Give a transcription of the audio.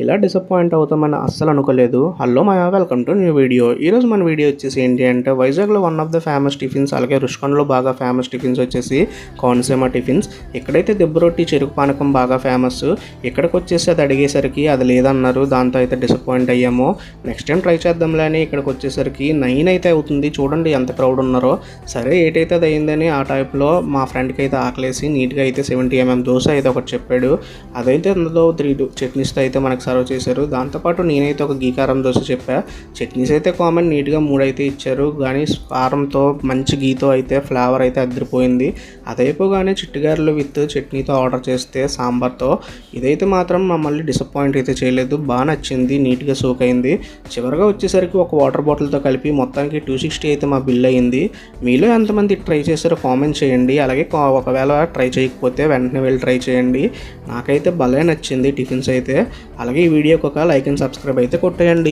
ఇలా డిసప్పాయింట్ అవుతామని అస్సలు అనుకోలేదు. Hello Maya, welcome to new video. ఈరోజు మన వీడియో వచ్చేసి ఏంటి అంటే వైజాగ్లో one of the famous tiffins, అలాగే రుషికొండలో బాగా ఫేమస్ టిఫిన్స్ వచ్చేసి కోనసీమ టిఫిన్స్. ఎక్కడైతే దెబ్బ రొట్టి, చెరుకు పానకం బాగా ఫేమస్. ఇక్కడికి వచ్చేసి అది అడిగేసరికి అది లేదన్నారు. దాంతో అయితే డిసప్పాయింట్ అయ్యాము. నెక్స్ట్ టైం ట్రై చేద్దాంలే అని ఇక్కడికి వచ్చేసరికి 9 అయితే అవుతుంది. చూడండి ఎంత క్రౌడ్ ఉన్నారో. సరే 8 అయితే అది అయిందని ఆ టైప్లో మా ఫ్రెండ్కి అయితే ఆకలేసి నీట్గా అయితే 70 mm దోశ అయితే ఒకటి చెప్పాడు. అదైతే అందులో 3 చట్నీస్తో అయితే మనకు సర్వ్ చేశారు. దాంతోపాటు నేనైతే ఒక గీ కారం దోశ చెప్పా. చట్నీస్ అయితే కామన్, నీట్గా 3 అయితే ఇచ్చారు. కానీ కారంతో మంచి గీతో అయితే ఫ్లేవర్ అయితే అదిరిపోయింది. అదైపోగానే చిట్టుగారెలు విత్ చట్నీతో ఆర్డర్ చేస్తే సాంబార్తో, ఇదైతే మాత్రం మమ్మల్ని డిసప్పాయింట్ అయితే చేయలేదు. బాగా నచ్చింది, నీట్గా సోక్ అయింది. చివరిగా వచ్చేసరికి ఒక వాటర్ బాటిల్తో కలిపి మొత్తానికి 260 అయితే మా బిల్ అయింది. మీలో ఎంతమంది ట్రై చేశారో కామెంట్ చేయండి. అలాగే ఒకవేళ ట్రై చేయకపోతే వెంటనే వెళ్ళి ట్రై చేయండి. నాకైతే భలే నచ్చింది టిఫిన్స్ అయితే. అలాగే ఈ వీడియోకి ఒక లైక్ అండ్ సబ్స్క్రైబ్ అయితే కొట్టేయండి.